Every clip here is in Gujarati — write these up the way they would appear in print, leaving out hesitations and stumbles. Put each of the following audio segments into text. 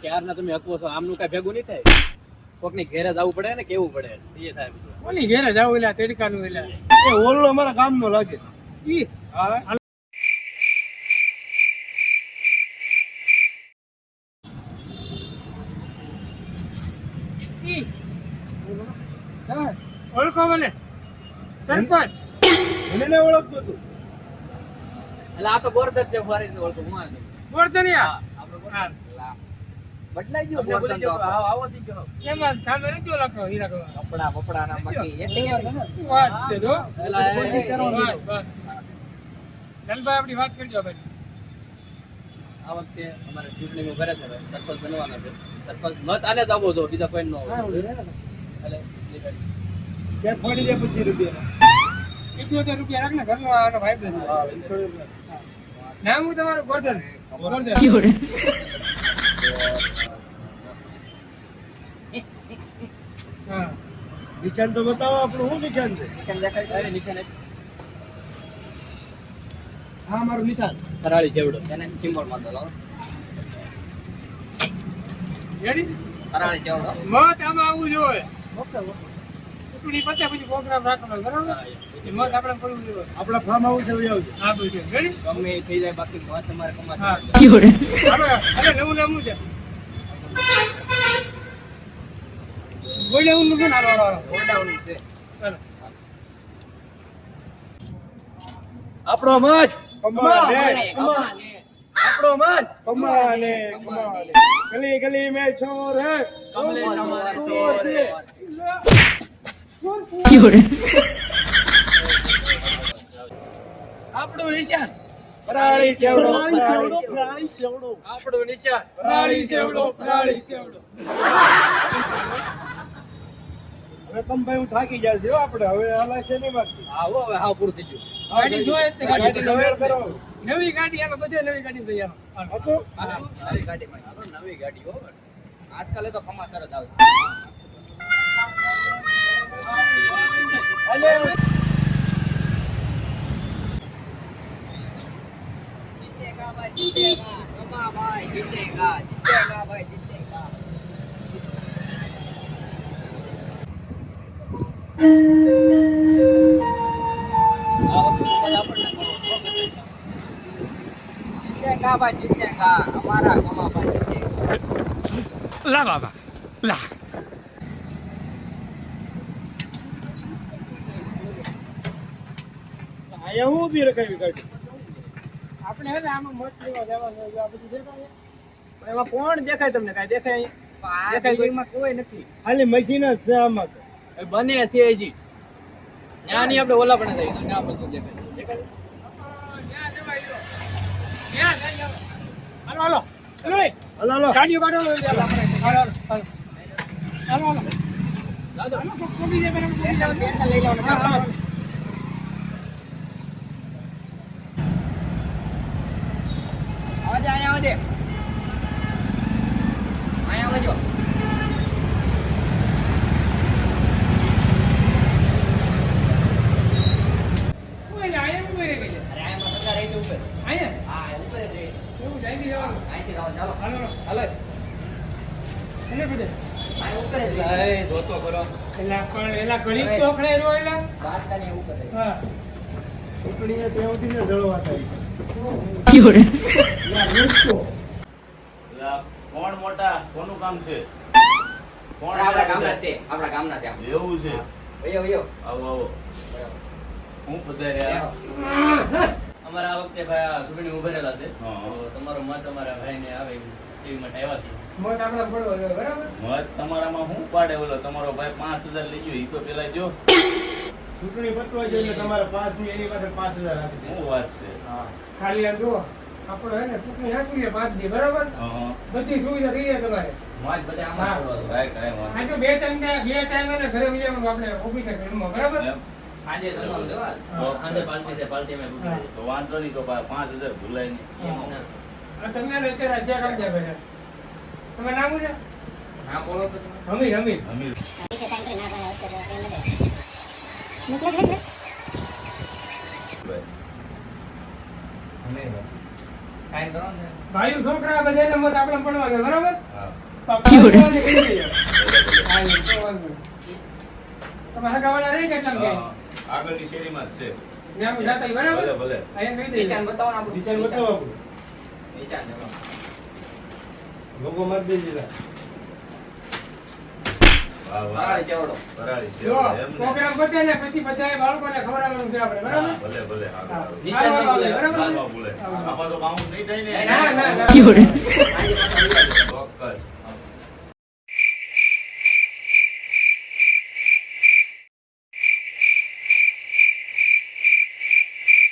ક્યારના તમે હકવો છો, આમનું કઈ ભેગું નહીં થાય. કોકની ઘેરે જવું પડે ને, કેવું પડે એ થાય બધું. કોની ઘેરે જાવ એલા તેડકાનું એલા એ ઓલો અમારા ગામનો લાગે. ઈ હા ઈ ઓળખો મને સરપંચ મને ના ઓળખતો તું. એટલે આ તો ગોરધન છે, ફરી રીતે ઓળખું હું આ નહીં. ગોરધનિયા આપણો હા. બદલાઈ ગયો આપણે ગોરધન તો. આવો થઈ ગયો. એમાં સામે નથી લખો હીરા કરવા કપડા બપડા ના મકી એટલે વાત છે જો એલા, એ- બસ બસ લાલભાઈ આપણી વાત કરજો ભાઈ આ વખતે અમારે ચૂંટણીમાં ભરે છે ભાઈ, સરપંચ બનવાના છે. સરપંચ મત આને જ આપવો જો, બીજા કોઈ નો એટલે એ કરી. ક્યાંક ફોડી દે 25 રૂપિયા. 71 રૂપિયા રાખ ને ઘરનો આનો ભાઈ બન હા, 25 રૂપિયા. નામ હું તમારું ગોરધન ગોરધન હા નિશાન તો બતાવો આપણું. શું નિશાન છે? નિશાન દેખાય અરે નીચે નહીં. હા, મારું નિશાન. ફરાળી ચેવડો. એને સિમ્બોલ માં દો રેડી ફરાળી ચેવડો મત આમાં આવવું જોઈએ ઓકે ઓકે. ચૂંટણી પત્યા પછી પ્રોગ્રામ રાખવાનો બરાબર એ મત આપણે પડવું જોઈએ આપણા ફાર્મ હાઉસ આવી આવજો. હા બધું રેડી ગમે એ થઈ જાય બાકી મત તમારે કમાશે. હા અરે નવું નામું છે બોલે હું નથી ના વાળો ઓરડાઉન છે ચાલો આપણો મત કમાને આપણો મત કમાને કમાને. ગલી ગલી મેં ચોર હે. કમલે ચોર છે. આપણું નિશાન ફરાળી સેવડો. ફરાળી સેવડો આપણું નિશાન ફરાળી સેવડો ફરાળી સેવડો હવે કમભાઈ હું થાકી જાય છે હો આપણે. હવે હલાશે નહીં બાકી. આવો હવે હાવ પૂરું થઈ ગયું. ગાડી જોઈએ તે ગાડી ગાડી નવેર કરો. નવી ગાડી આમાં બધે નવી ગાડી લઈ આવો હતું? હા, નવી ગાડીમાં હાલો, નવી ગાડી હો. આજકાલ તો કમાસર જ આવે જીતેગા ભાઈ જીતેગા કમા ભાઈ જીતેગા જીતેગા ભાઈ જીતેગા આ વખતે મત આપણને મળો. જીતેગા ભાઈ જીતેગા અમારા કમા ભાઈ જીતેગા લા બાબા લા અહીંયા હું ઊભી રખાવી ગાડી. આપણે હે ને આમાં મત લેવા જવાનું હોય, આ બધું દેખાય પણ એમાં કોણ દેખાય તમને? કાંઈ દેખાય? આ ગાડીમાં કોઈ નથી ખાલી મશીન જ છે આમાં તો. એ બને છે હજી. ત્યાંની આપણે ઓલા પણ થઈ ત્યાં બધું દેખાય. દેખાય? ત્યાં જવાય લો ત્યાં જઈ આવો હાલો હાલો હાલો એ હલો હલો. ગાડીઓ કાઢો હાલો હાલો હાલો હાલો હાલો લાદો. હાલો કોબી દે બરાબર કોબી દે. બેનને લઈ લેવાનું હા, હા. આવજે અહીંયા આવજે અહીંયા આવજો ઓય લા આયા ઉભી રહી ગઈ અરે અહીંયા બધા રહી છે ઉપર આયા હા ઉપર જ રહી છે એવું જલ્દી જવાનું અહીંથી જાઓ ચાલો હાલો હાલે. એને કીધે અહીં ઉપર જ રહી છે એ જોતો કરો. એલા પણ એલા ઘડી ચોકડે રો એલા બાદશાહની ઉપર રહી છે. હા ચૂંટણીએ ત્યાં ઉઠીને જળવા થાય. કોણ મોટા કોનું કામ છે? કોણ આપણા ગામના જ છે આપણા ગામના છે આમ. એવું છે? વયો વયો આવો આવો. હું પધાર્યા. અમારે આ વખતે ભાઈ આ ચૂંટણી ઉભરેલા છે. હા. તો તમારો મત અમારા ભાઈને આવે એવી માટે આવ્યા છીએ. મોટ આપણા પડવો જોઈએ બરાબર મત તમારામાં હું પાડે ઓલો તમારો ભાઈ 5000 લઈ ગયો ઈ તો પેલા જો ચૂંટણી પતવા જોઈએ એટલે તમારે 5 ની એની પાસે 5000 આપી દે. શું વાત છે? હા. ખાલી આ જો આપણો હે ને ચૂંટણી હાંસવી 5 દી બરાબર હા બધી સુવિધા થઈ જાય તમારે મોજ બધા આમાં હા. પડવા દો. કાંઈ કાંઈ વાંધો આ જો બે ટાઈમ એને ઘરે જવાનું આપણે ઓફિસે રૂમમાં બરાબર નહીં. એમ? આજે જમવાનું દેવા સાંજે પાર્ટી છે, પાર્ટીમાં પૂછી હા. લઈએ. તો વાંધો નહીં તો 5000 ભૂલાય નહીં. આ તમને ને અત્યારે અજ્જા કાઢ્યા ભાઈ તમારું નામ શું છે નામ બોલો તો તમે. હમીર હમીર અમીર ભાઈ. સાઈન કરો ને. ભાઈઓ છોકરા બધાને મત આપણે પડવાનો બરાબર હા. પાપાને કહી દઈએ. હા, એ તો વાંધો નહીં. તમારે હગાવાલા રહી કેટલા કે હા, આગળની શેરીમાં જ છે. ત્યાં જાતા હોય, બરાબર ભલે ભલે અહીંયા કહી દઈએ. નિશાન બતાવો ને આપણું. નિશાન બતાવો આપણું. નિશાન જમા. લોગો મારી દેજે લા. વાહ વાહ ફરાળી ચેવડો. ફરાળી છે જો એમ ને? પ્રોગ્રામ પતે ને પછી બધાએ બાળકોને ખવડાવવાનું છે આપણે બરાબર હા, ભલે ભલે હા. સારું, નિશાન હાલો, નહીં હાલો, ભૂલે. બરાબર? સારું. ભલે. આમાં તો બાઉન્ડ નહીં થાય ને ના, ના, ના. સાંજે પાછા આવી જાઓ. ચોક્કસ.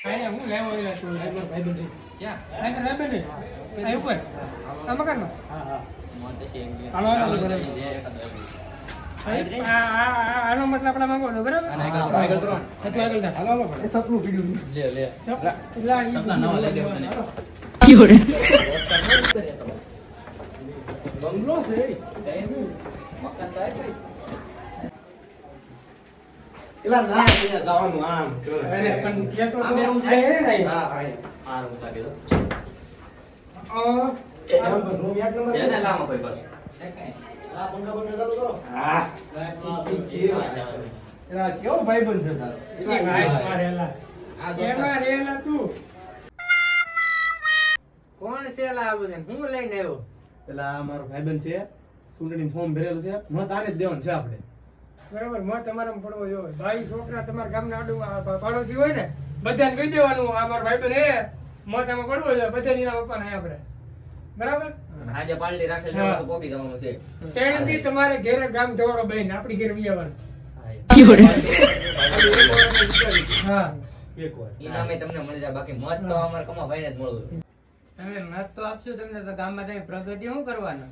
અહીંયા હું લેવો એલા છું. ભાઈબંધ રહી. ક્યાં? અહીંયા રહેશે ને? અહીં ઉપર આ મકાનમાં હા હા. મોઢે છે એમ કે. હાલો, હાલો, બરાબર. જે એકાદ આવ્યું. આનો મતલબ આપણા માંગો છો, બરાબર અને આગળ કરો, આગળ કરો. હા, તું આગળ જા. હાલો હાલો પણ. એ સપનું પીડ્યું. લે લે. લા, ઈ સપના નવા લઈ દેવું તને. હાલો. બંગલો છે એ. મકાન તો આવ્યું. એલા ના અહીંયા જવાનું આમ. અરે, પણ કહેતો તો આમે રૂમ છે? છે ને? હા હા. આ રૂમ લાગે તો. આમ પણ રૂમ એક નંબર છે ને લામાં કોઈ પાછું. આ પંખા બંધ ચાલુ કરો. હા. હા, ચાલો. એલા કેવો ભાઈબંધ છે તારો? ઈ ભાઈ મારેલા. આ દોસ્તાર. એમાં રહેલા તું. કોણ છે લા આ બધે? હું લઈને આવ્યો? પેલા આ મારો ભાઈબંધ છે. ચૂંટણી ફોર્મ ભરેલું છે. મત આને જ દેવાનું છે આપણે. બરાબર મત તમારામાં પડવો જોઈએ. ભાઈ છોકરા તમારા ગામના આડું પાડોશી હોય ને બધાને કહી દેવાનું આ મારો ભાઈબંધ હે મત આમાં પડવો જોઈએ બધાની ના પપ્પાને આપણે બરાબર આજે પાલટી રાખે છે હા. તો કોપી કરવાનું છે. તેણથી તમારે ઘેરે ગામ ધોળો બહેન આપણી ઘેર વિયાવાનું હા એકવાર. ઇનામે તમને મળી જાય બાકી મત તો અમારે કમા ભાઈને જ મળવું. તમે મત તો આપશો તમને તો ગામમાં જઈને પ્રગતિ શું કરવાના?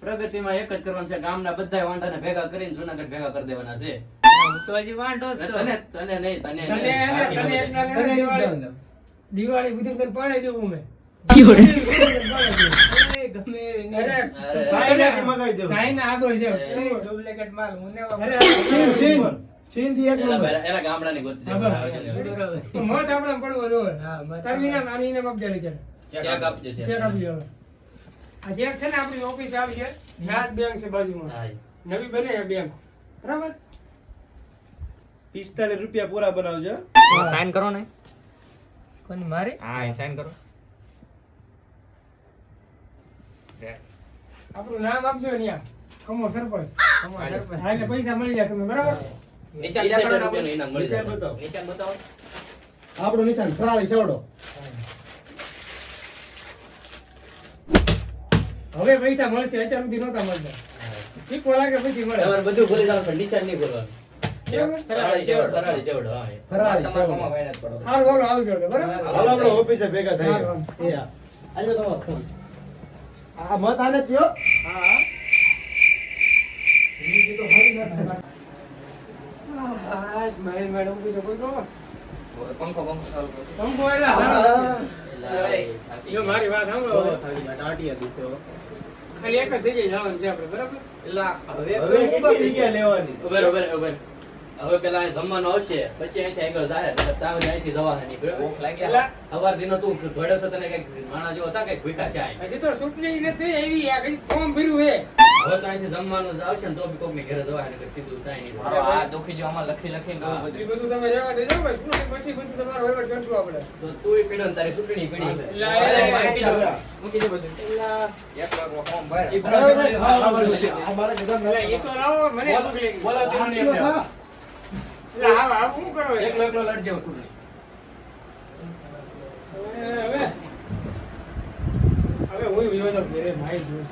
પ્રગતિમાં એક જ કરવાનું છે ગામના બધા વાંઢાને ભેગા કરીને જુનાગઢ ભેગા કરી દેવાના છે. હું તો હજી વાંઢો જ છું. તને નહીં તને તને નહીં. એને- તને બાકી એકલા બધા. ને તને નહીં દિવાળી દેવાનું. દિવાળી બુદ્ધિ કરીને પાણી દેવું મેં એ ગમે એવી નહીં. અરે અરે, સાઈનાથી મગાવી દેવું. સાઈના આગળ છે એ ડુપ્લિકેટ માલ હું ને અરે ચીન ચીન. ચીનથી એક એના નંબર. ભાઈ- એના ગામડાની ગોતી હા, બસ. દેવાનું. મત આપણે પડવો જોઈએ હા, મત તારું ઇનામ આની ઇનામ આપી દે છે ચેક આપી દે છે. ચેક આપી હવે આ ચેક છે ને આપણી ઓફિસ આવી છે યાદ બેંક છે બાજુમાં હા. નવી બને છે બેંક બરાબર 45 રૂપિયા પૂરા બનાવજો. સાઈન કરો ને. કોની મારી? હા સાઈન કરો. આપણું નામ આપજો ને યાર કમો સરપંચ અમારા સરપંચ. હા એટલે પૈસા મળી જાય તમને બરાબર નિશાન 70 રૂપિયાનું ઇનામ મળી નિશાન જાય. બતાવો. નિશાન બતાવો. આપણું નિશાન ફરાળી સેવડો. હવે પૈસા મળશે અત્યાર સુધી નહોતા મળતા ઠીક લાગે પછી મળે તમારે બધું ભૂલી જવાનું પણ નિશાન નહીં ભૂલવાનું. બરાબર? ફરાળી ચેવડો, ફરાળી ચેવડો, હા. ફરાળી તમારે ચેવડો. કમા ભાઈને જ પડો. હાલ બોલો આવજો તો બરાબર હાલો આપણે ઓફિસે ભેગા થઈ હાલો, ગયા. એ હા. આજો તમારો ફોન. આ મત આને જ દ્યો. હા બીજી તો ફરી ના થાય. બસ મહેલ મેડમ બીજો કોઈ કહો પંખો પંખો ચાલુ કરો. તંબુ એલા જો મારી વાત સાંભળો હવે. ખાલી એક જ જગ્યાએ જવાનું છે આપણે બરાબર એલા, હવે હવે કોઈ ઊભા કેટલી થઈ જગ્યા લેવાની? ઉભેર, ઉભેર, ઉભેર. હવે પેલા અહીં જમવાનું આવશે પછી અહીંથી આગળ જાય એટલે તારે અહીંથી જવાના નહીં બરાબર? ભૂખ લાગી એલા. સવાર દીનો તું ધોડ્યો છો તને કઈક માણા જેવો હતા કઈક ભૂખ્યા ક્યાં હજી તો ચૂંટણી નથી એવી આ કઈ ફોર્મ ભર્યું છે હવે તો અહીંથી જમવાનું જ આવશે ને તો બી કોકની ઘરે જવાય ને કઈક સીધું કાંઈ નહીં. અરે ભાઈ. આ દુખી જો આમાં લખી લખીને બહુ એ બધું. બધું તમે રહેવા દેજો ભાઈ ચૂંટણી પછી બધું તમારું વહીવટ કરશું આપણે તો તુંય પીડો ને તારી ચૂંટણી પીડી. એલા, મૂકી દો. મૂકી દો બધું. એલા, એક લાખમાં ફોર્મ ભર. એ બરાબર, ચૂંટણી- હા, બરાબર છે. આ મારા ગધાને એલા, એ તો લાવો મને મોકલી. બોલાવ તેનું નહીં એટલે. એલા, આવ, આવ, શું કરો એ? એકલો એકલો લડજો ચૂંટણી. હવે હું વિવાદો ઘેરે ભાઈ જોઉં